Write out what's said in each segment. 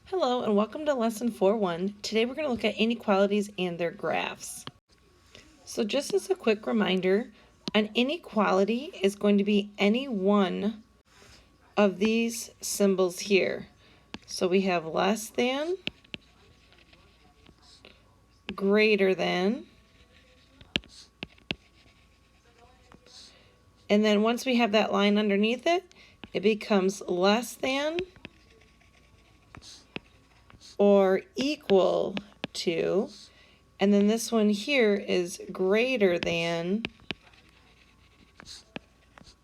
Hello and welcome to lesson 4.1. Today we're going to look at inequalities and their graphs. So just as a quick reminder, an inequality is going to be any one of these symbols here. So we have less than, greater than, and then once we have that line underneath it, it becomes less than or equal to, and then this one here is greater than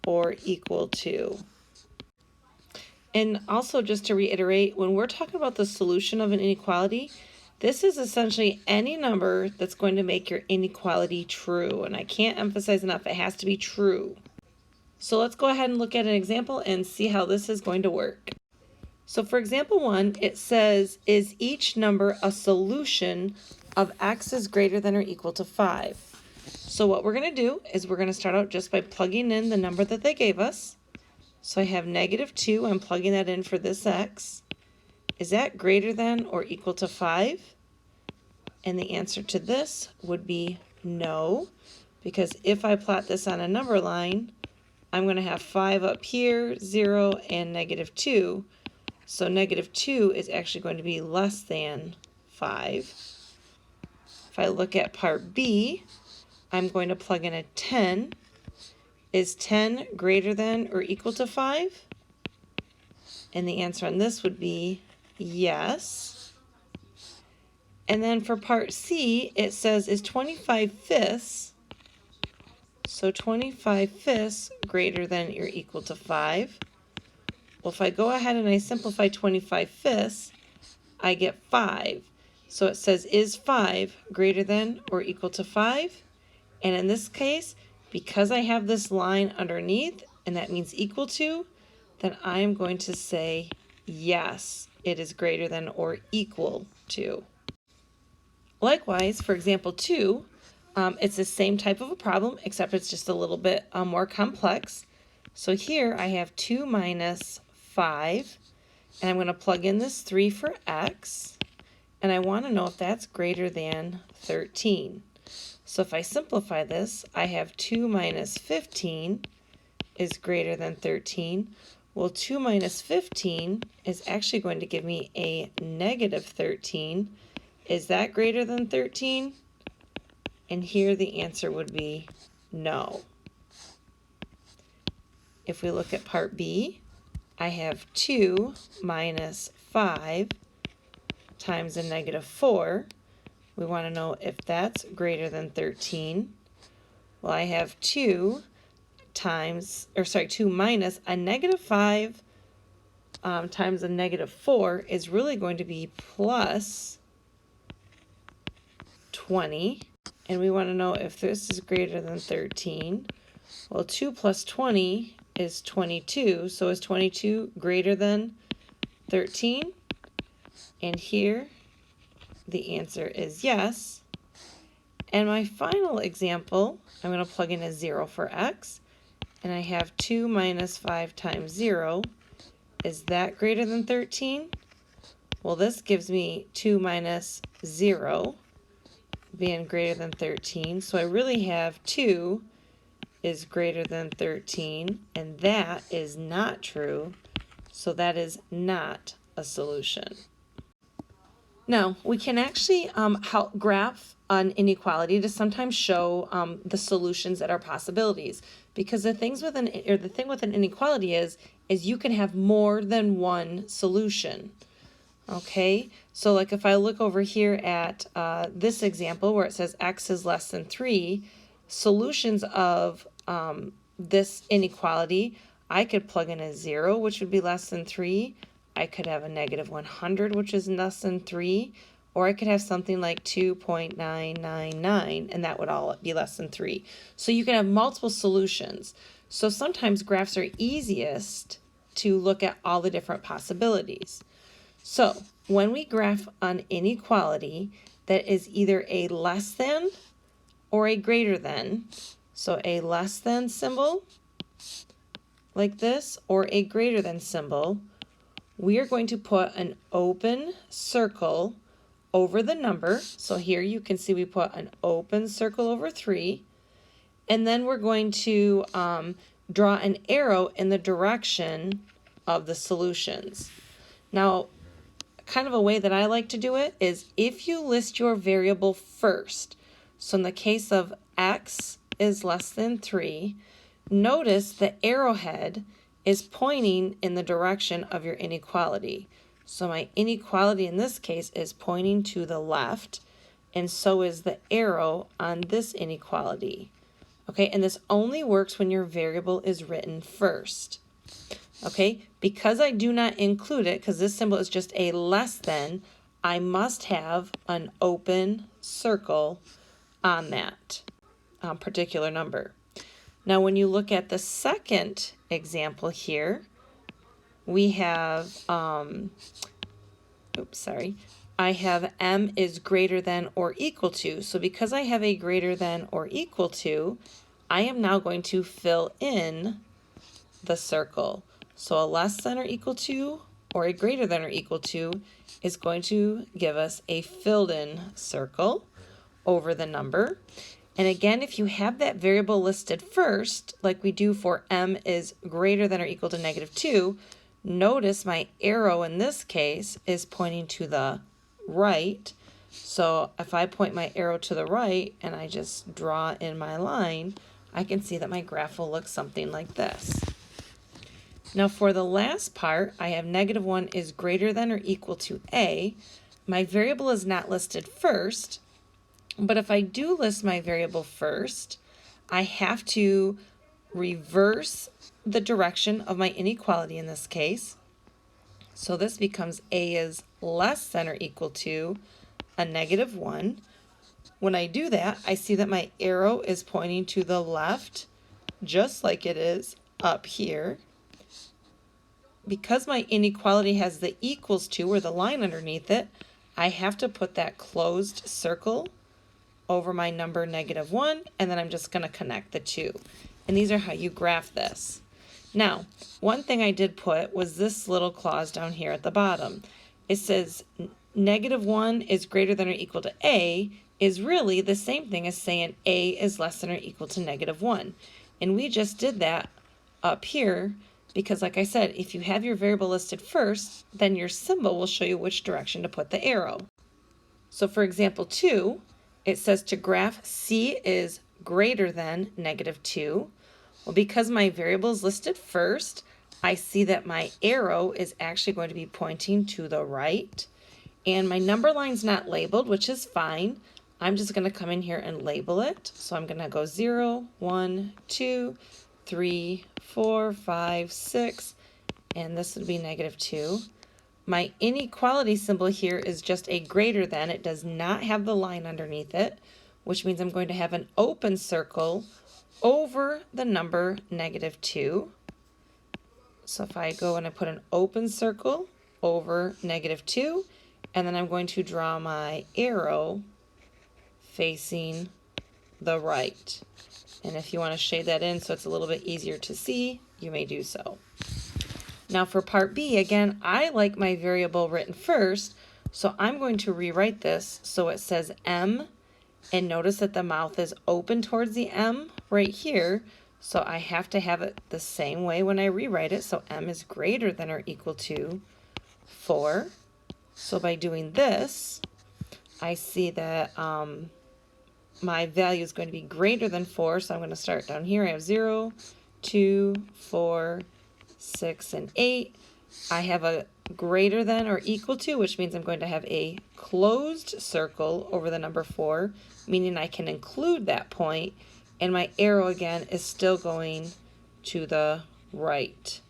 or equal to. And also, just to reiterate, when we're talking about the solution of an inequality, this is essentially any number that's going to make your inequality true. And I can't emphasize enough, it has to be true. So let's go ahead and look at an example and see how this is going to work. So for example 1, it says, is each number a solution of x is greater than or equal to 5? So what we're going to do is we're going to start out just by plugging in the number that they gave us. So I have -2, I'm plugging that in for this x. Is that greater than or equal to 5? And the answer to this would be no, because if I plot this on a number line, I'm going to have 5 up here, 0, and -2. So -2 is actually going to be less than 5. If I look at part B, I'm going to plug in a 10. Is 10 greater than or equal to 5? And the answer on this would be yes. And then for part C, it says, is 25/5, so 25/5 greater than or equal to 5? Well, if I go ahead and I simplify 25/5, I get 5. So it says, is 5 greater than or equal to 5? And in this case, because I have this line underneath, and that means equal to, then I'm going to say yes, it is greater than or equal to. Likewise, for example 2, it's the same type of a problem, except it's just a little bit more complex. So here I have 2 minus 5, and I'm going to plug in this 3 for x, and I want to know if that's greater than 13. So if I simplify this, I have 2 minus 15 is greater than 13. Well, 2 minus 15 is actually going to give me a -13. Is that greater than 13? And here the answer would be no. If we look at part B, I have 2 minus 5 times a -4. We want to know if that's greater than 13. Well, I have 2 minus a -5 times a -4 is really going to be plus 20. And we want to know if this is greater than 13. Well, 2 plus 20 is 22. So is 22 greater than 13? And here the answer is yes. And my final example, I'm going to plug in a 0 for x, and I have 2 minus 5 times 0. Is that greater than 13? Well, this gives me 2 minus 0 being greater than 13, so I really have 2 is greater than 13, and that is not true, so that is not a solution. Now, we can actually help graph an inequality to sometimes show the solutions that are possibilities, because the thing with an inequality is you can have more than one solution. Okay, so like if I look over here at this example where it says x is less than 3, solutions of this inequality, I could plug in a 0, which would be less than 3. I could have a -100, which is less than 3, or I could have something like 2.999, and that would all be less than 3. So you can have multiple solutions. So sometimes graphs are easiest to look at all the different possibilities. So when we graph an inequality that is either a less than or a greater than, so a less than symbol like this or a greater than symbol, we are going to put an open circle over the number. So here you can see we put an open circle over 3. And then we're going to draw an arrow in the direction of the solutions. Now, kind of a way that I like to do it is if you list your variable first. So in the case of x is less than 3, notice the arrowhead is pointing in the direction of your inequality. So my inequality in this case is pointing to the left, and so is the arrow on this inequality. Okay, and this only works when your variable is written first. Okay, because I do not include it, because this symbol is just a less than, I must have an open circle on that particular number. Now, when you look at the second example here, we have, I have m is greater than or equal to. So because I have a greater than or equal to, I am now going to fill in the circle. So a less than or equal to or a greater than or equal to is going to give us a filled in circle over the number. And again, if you have that variable listed first, like we do for m is greater than or equal to -2, notice my arrow in this case is pointing to the right. So if I point my arrow to the right and I just draw in my line, I can see that my graph will look something like this. Now for the last part, I have -1 is greater than or equal to a. My variable is not listed first, but if I do list my variable first, I have to reverse the direction of my inequality in this case. So this becomes a is less than or equal to a -1. When I do that, I see that my arrow is pointing to the left, just like it is up here. Because my inequality has the equals to, or the line underneath it, I have to put that closed circle over my number -1, and then I'm just going to connect the two. And these are how you graph this. Now, one thing I did put was this little clause down here at the bottom. It says -1 is greater than or equal to a is really the same thing as saying a is less than or equal to -1. And we just did that up here because, like I said, if you have your variable listed first, then your symbol will show you which direction to put the arrow. So for example 2, it says to graph c is greater than -2. Well, because my variable is listed first, I see that my arrow is actually going to be pointing to the right. And my number line's not labeled, which is fine. I'm just going to come in here and label it. So I'm going to go 0, 1, 2, 3, 4, 5, 6, and this would be -2. My inequality symbol here is just a greater than. It does not have the line underneath it, which means I'm going to have an open circle over the number -2. So if I go and I put an open circle over -2, and then I'm going to draw my arrow facing the right. And if you want to shade that in so it's a little bit easier to see, you may do so. Now for part B, again, I like my variable written first, so I'm going to rewrite this so it says m, and notice that the mouth is open towards the m right here, so I have to have it the same way when I rewrite it, so m is greater than or equal to 4. So by doing this, I see that my value is going to be greater than 4, so I'm going to start down here. I have 0, 2, 4, 6, and 8. I have a greater than or equal to, which means I'm going to have a closed circle over the number 4, meaning I can include that point, and my arrow again is still going to the right.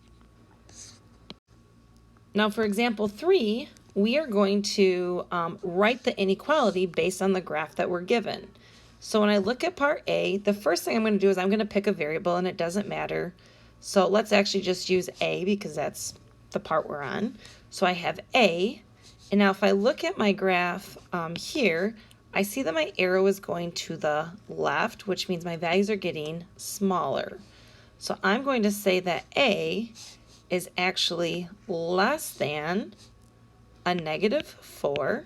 Now for example 3, we are going to write the inequality based on the graph that we're given. So when I look at part A, the first thing I'm going to do is I'm going to pick a variable, and it doesn't matter. So let's actually just use A because that's the part we're on. So I have A, and now if I look at my graph here, I see that my arrow is going to the left, which means my values are getting smaller. So I'm going to say that A is actually less than a -4.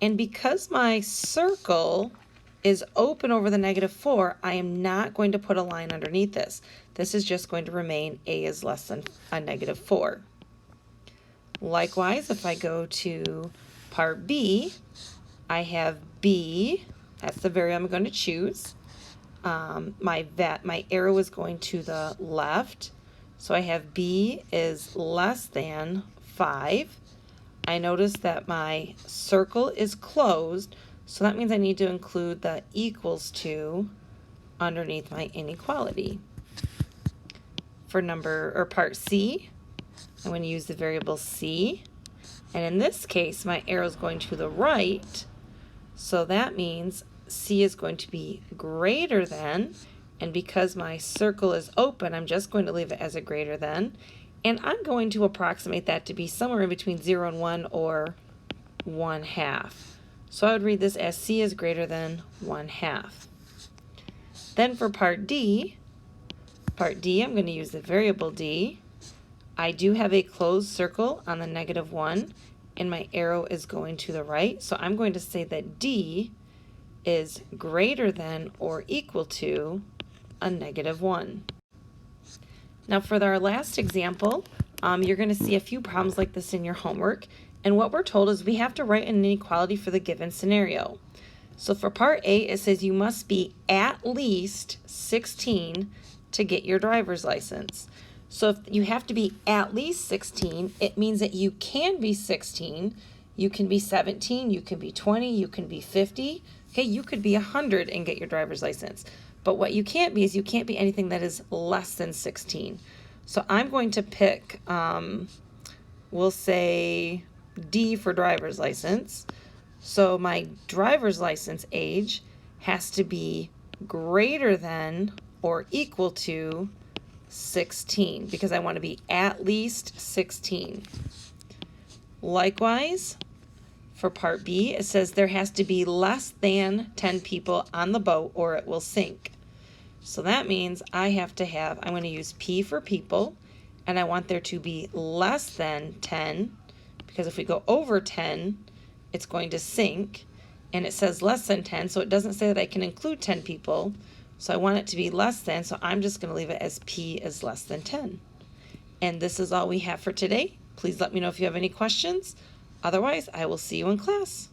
And because my circle is open over the -4, I am not going to put a line underneath this. This is just going to remain a is less than a -4. Likewise, if I go to part B, I have B, that's the variable I'm going to choose. My arrow is going to the left, so I have B is less than 5. I notice that my circle is closed, so that means I need to include the equals to underneath my inequality. For part C, I'm going to use the variable C, and in this case my arrow is going to the right, so that means C is going to be greater than, and because my circle is open, I'm just going to leave it as a greater than, and I'm going to approximate that to be somewhere in between 0 and 1 or 1/2. So I would read this as C is greater than 1/2. Then for part D, I'm going to use the variable D. I do have a closed circle on the -1, and my arrow is going to the right, so I'm going to say that D is greater than or equal to a -1. Now for our last example, you're going to see a few problems like this in your homework, and what we're told is we have to write an inequality for the given scenario. So for part A, it says you must be at least 16 to get your driver's license. So if you have to be at least 16, it means that you can be 16, you can be 17, you can be 20, you can be 50, okay, you could be 100 and get your driver's license. But what you can't be is you can't be anything that is less than 16. So I'm going to pick, we'll say D for driver's license. So my driver's license age has to be greater than or equal to 16 because I want to be at least 16. Likewise, for part B, it says there has to be less than 10 people on the boat or it will sink. So that means I'm going to use P for people, and I want there to be less than 10, because if we go over 10, it's going to sink, and it says less than 10, so it doesn't say that I can include 10 people, so I want it to be less than, so I'm just going to leave it as P is less than 10. And this is all we have for today. Please let me know if you have any questions. Otherwise, I will see you in class.